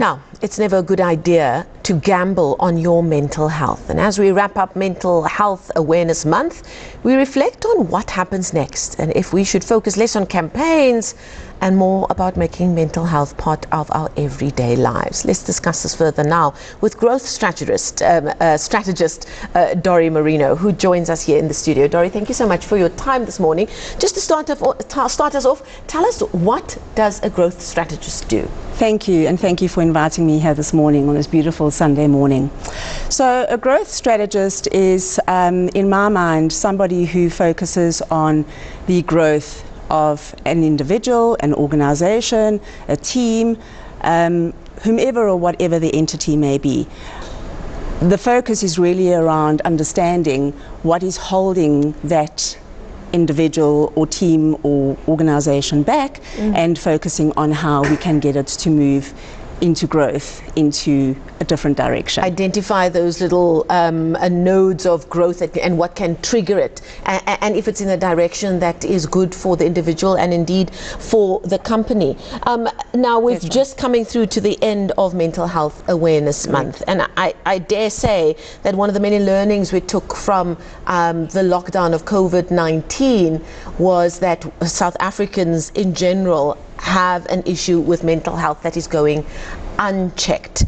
Now, it's never a good idea to gamble on your mental health. And as we wrap up Mental Health Awareness Month, we reflect on what happens next and if we should focus less on campaigns and more about making mental health part of our everyday lives. Let's discuss this further now with growth strategist Dori Moreno, who joins us here in the studio. Dori, thank you so much for your time this morning. Just to start us off, tell us, what does a growth strategist do? Thank you, and thank you for inviting me here this morning on this beautiful Sunday morning. So a growth strategist is, in my mind, somebody who focuses on the growth of an individual, an organization, a team, whomever or whatever the entity may be. The focus is really around understanding what is holding that individual or team or organization back, and focusing on how we can get it to move into growth, into a different direction. Identify those little nodes of growth and what can trigger it, and if it's in a direction that is good for the individual and indeed for the company. Now we're just coming through to the end of Mental Health Awareness Month, and I dare say that one of the many learnings we took from the lockdown of COVID-19 was that South Africans in general have an issue with mental health that is going unchecked.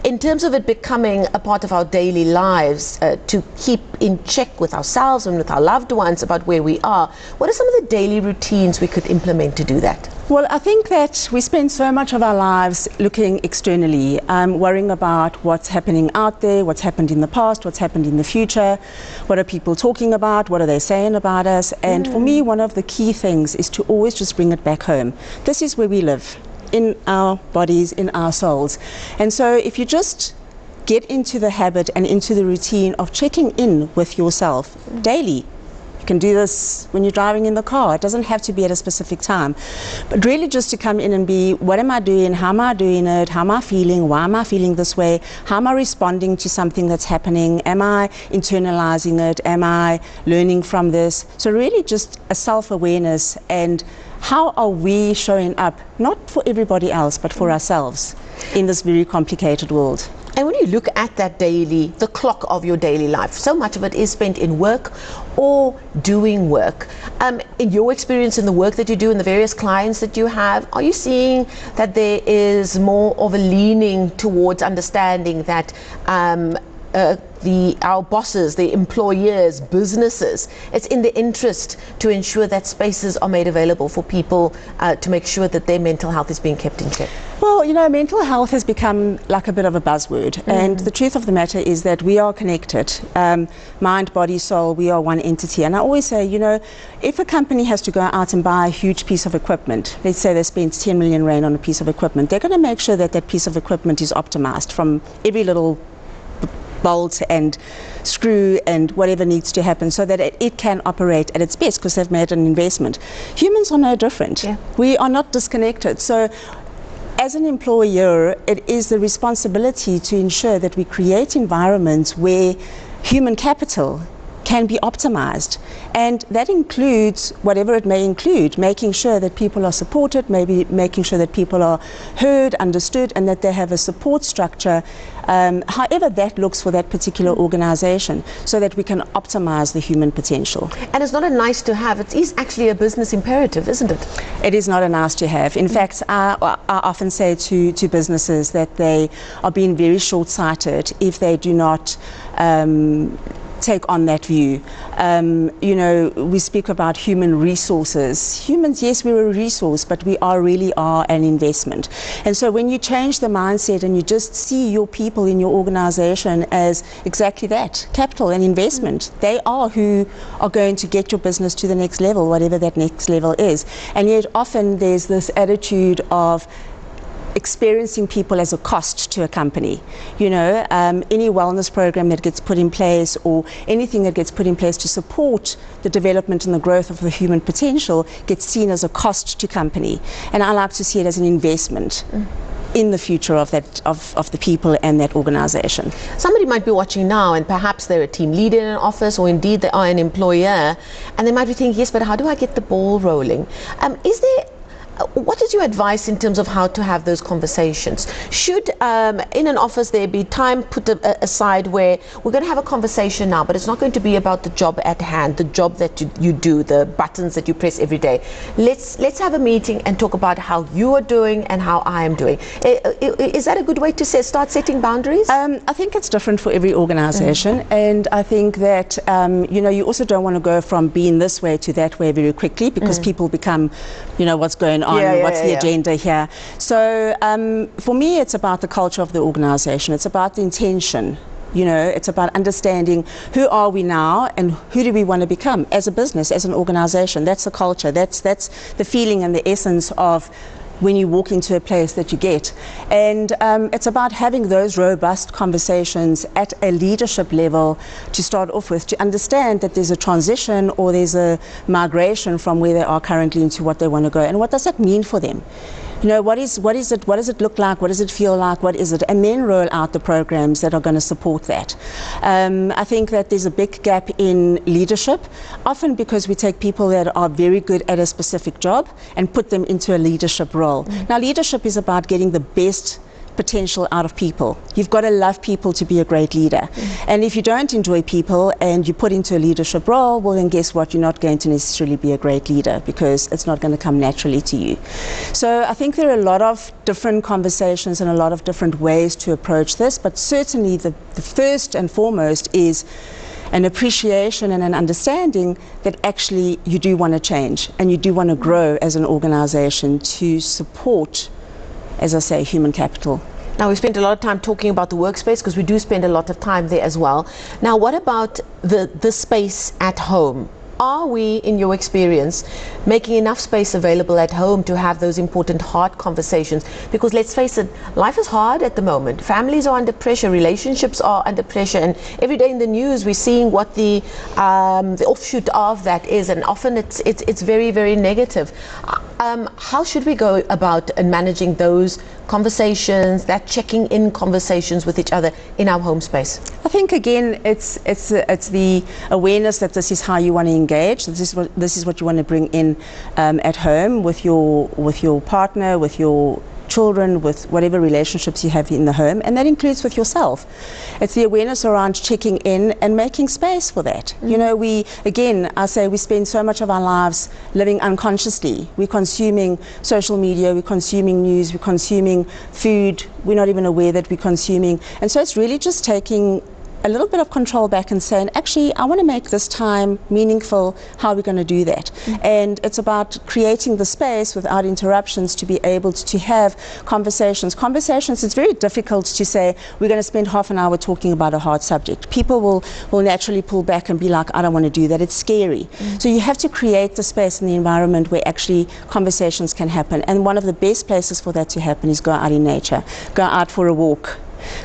In terms of it becoming a part of our daily lives, to keep in check with ourselves and with our loved ones about where we are, what are some of the daily routines we could implement to do that? Well, I think that we spend so much of our lives looking externally, worrying about what's happening out there, what's happened in the past, what's happened in the future, what are people talking about, what are they saying about us. And for me, one of the key things is to always just bring it back home. This is where we live, in our bodies, in our souls. And so if you just get into the habit and into the routine of checking in with yourself daily. You can do this when you're driving in the car. It doesn't have to be at a specific time, but really just to come in and be, what am I doing? How am I doing it? How am I feeling? Why am I feeling this way? How am I responding to something that's happening? Am I internalizing it? Am I learning from this? So really just a self-awareness, and how are we showing up, not for everybody else, but for ourselves in this very complicated world. And when you look at that the clock of your daily life, so much of it is spent in work or doing work. In your experience in the work that you do and the various clients that you have, are you seeing that there is more of a leaning towards understanding that our bosses, the employers, businesses, it's in the interest to ensure that spaces are made available for people to make sure that their mental health is being kept in check? Well, you know, mental health has become like a bit of a buzzword, and the truth of the matter is that we are connected. Mind, body, soul, we are one entity. And I always say, you know, if a company has to go out and buy a huge piece of equipment, let's say they spend 10 million rand on a piece of equipment, they're going to make sure that that piece of equipment is optimized from every little bolt and screw and whatever needs to happen, so that it can operate at its best, because they've made an investment. Humans are no different. We are not disconnected. So as an employer, it is the responsibility to ensure that we create environments where human capital can be optimized, and that includes whatever it may include, making sure that people are supported, maybe making sure that people are heard, understood, and that they have a support structure, however that looks for that particular organization, so that we can optimize the human potential. And it's not a nice to have, it is actually a business imperative, isn't it? It is not a nice to have. In fact, I often say to businesses that they are being very short-sighted if they do not take on that view. You know, we speak about human resources. Humans, yes, we're a resource, but we really are an investment. And so when you change the mindset and you just see your people in your organization as exactly that, capital and investment, they are who are going to get your business to the next level, whatever that next level is. And yet often there's this attitude of experiencing people as a cost to a company. You know, any wellness program that gets put in place, or anything that gets put in place to support the development and the growth of the human potential, gets seen as a cost to company. And I like to see it as an investment in the future of the people and that organization. Somebody might be watching now, and perhaps they're a team leader in an office, or indeed they are an employer, and they might be thinking, yes, but how do I get the ball rolling? Is there what is your advice in terms of how to have those conversations? Should in an office there be time put aside where we're going to have a conversation now, but it's not going to be about the job at hand, the job that you do, the buttons that you press every day. Let's have a meeting and talk about how you are doing and how I am doing. Is that a good way to start setting boundaries? I think it's different for every organization, and I think that you also don't want to go from being this way to that way very quickly, because people become, what's going on, what's the agenda here. So for me, it's about the culture of the organization. It's about the intention. It's about understanding who are we now and who do we want to become as a business, as an organization. That's the culture. That's the feeling and the essence of when you walk into a place that you get. And it's about having those robust conversations at a leadership level to start off with, to understand that there's a transition or there's a migration from where they are currently into what they want to go. And what does that mean for them? What does it look like? What does it feel like? What is it? And then roll out the programs that are going to support that. I think that there's a big gap in leadership, often because we take people that are very good at a specific job and put them into a leadership role. Now, leadership is about getting the best potential out of people. You've got to love people to be a great leader. And if you don't enjoy people and you put into a leadership role, well then guess what? You're not going to necessarily be a great leader, because it's not going to come naturally to you. So I think there are a lot of different conversations and a lot of different ways to approach this, but certainly the first and foremost is an appreciation and an understanding that actually you do want to change and you do want to grow as an organization to support, as I say, human capital. Now, we spent a lot of time talking about the workspace, because we do spend a lot of time there as well. Now, what about the space at home? Are we, in your experience, making enough space available at home to have those important hard conversations? Because let's face it, life is hard at the moment. Families are under pressure, relationships are under pressure, and every day in the news we're seeing what the offshoot of that is, and often it's very, very negative. How should we go about managing those conversations, that checking in conversations with each other in our home space? I think again, it's the awareness that this is how you want to engage. This is what you want to bring in at home with your partner, with your children, with whatever relationships you have in the home, and that includes with yourself. It's the awareness around checking in and making space for that. I say we spend so much of our lives living unconsciously. We're consuming social media, we're consuming news, we're consuming food, we're not even aware that we're consuming. And so it's really just taking a little bit of control back and saying, actually, I want to make this time meaningful. How are we going to do that? And it's about creating the space without interruptions to be able to have conversations. It's very difficult to say, we're going to spend half an hour talking about a hard subject. People will naturally pull back and be like, I don't want to do that. It's scary. So you have to create the space and the environment where actually conversations can happen. And one of the best places for that to happen is go out in nature. Go out for a walk.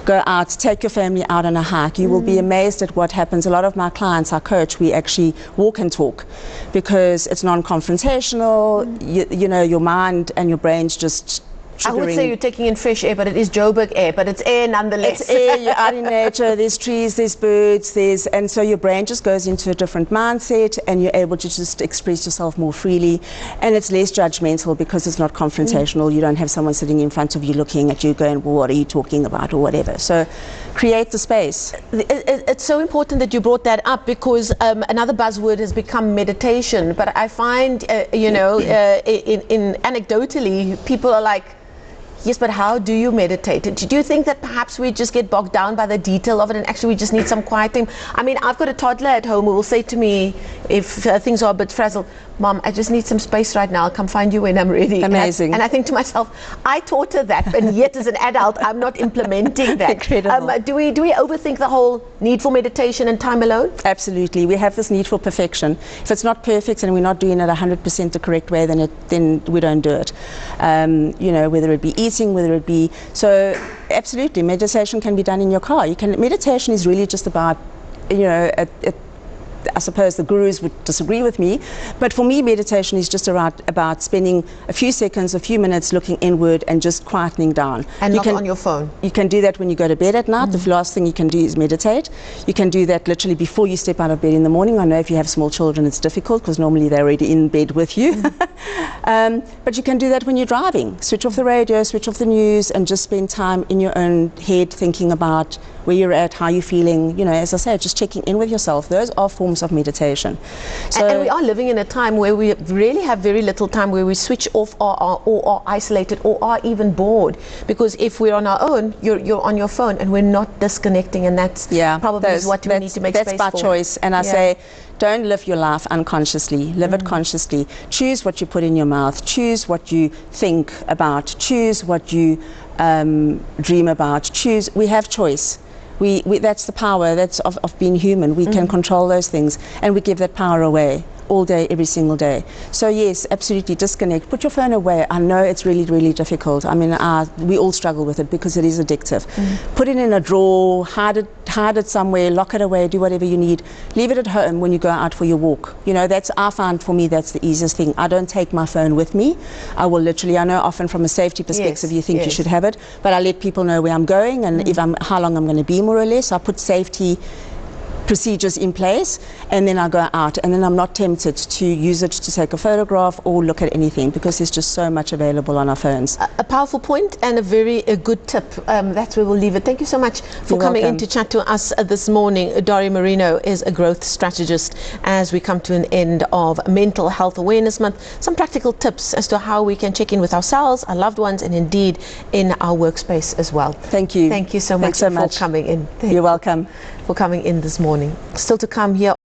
Go out, take your family out on a hike. You will be amazed at what happens. A lot of my clients I coach, we actually walk and talk, because it's non-confrontational. Your mind and your brain's just triggering. I would say you're taking in fresh air, but it is Joburg air, but it's air nonetheless. It's air, you're out in nature, there's trees, there's birds, and so your brain just goes into a different mindset, and you're able to just express yourself more freely, and it's less judgmental because it's not confrontational. You don't have someone sitting in front of you looking at you going, well, what are you talking about, or whatever. So create the space. It's so important that you brought that up, because another buzzword has become meditation, but I find, anecdotally, people are like, yes, but how do you meditate? Do you think that perhaps we just get bogged down by the detail of it, and actually we just need some quiet time? I mean, I've got a toddler at home who will say to me, if things are a bit frazzled, Mom, I just need some space right now. I'll come find you when I'm ready. Amazing. And I think to myself, I taught her that, and yet as an adult, I'm not implementing that. Incredible. Do we overthink the whole need for meditation and time alone? Absolutely. We have this need for perfection. If it's not perfect and we're not doing it 100% the correct way, then we don't do it. Whether it be eating, whether it be... So absolutely, meditation can be done in your car. Meditation is really just about, I suppose the gurus would disagree with me, but for me meditation is just about spending a few seconds, a few minutes looking inward and just quietening down. And not on your phone. You can do that when you go to bed at night. The last thing you can do is meditate. You can do that literally before you step out of bed in the morning. I know if you have small children it's difficult because normally they're already in bed with you. But you can do that when you're driving. Switch off the radio, switch off the news, and just spend time in your own head thinking about where you're at, how you're feeling, you know, as I said, just checking in with yourself. Those are forms of meditation. So, and we are living in a time where we really have very little time where we switch off or are isolated or are even bored, because if we're on our own, you're on your phone and we're not disconnecting, and that's probably what we need to make space for. That's by choice, and I say, don't live your life unconsciously, live it consciously. Choose what you put in your mouth, choose what you think about, choose what you dream about, choose. We have choice. That's the power of being human. We can control those things, and we give that power away all day, every single day. So yes, absolutely disconnect. Put your phone away. I know it's really, really difficult. I mean, we all struggle with it because it is addictive. Put it in a drawer, hide it somewhere, lock it away, do whatever you need. Leave it at home when you go out for your walk. You know, I find for me that's the easiest thing. I don't take my phone with me. I will literally, I know often from a safety perspective you think you should have it, but I let people know where I'm going and how long I'm going to be, more or less. I put safety procedures in place, and then I go out, and then I'm not tempted to use it to take a photograph or look at anything, because there's just so much available on our phones. A powerful point and a good tip. That's where we'll leave it. Thank you so much for coming in to chat to us this morning. Dori Moreno is a growth strategist. As we come to an end of Mental Health Awareness Month, some practical tips as to how we can check in with ourselves, our loved ones, and indeed in our workspace as well. Thank you. Thank you so much for coming in. You're welcome. For coming in this morning. Still to come here.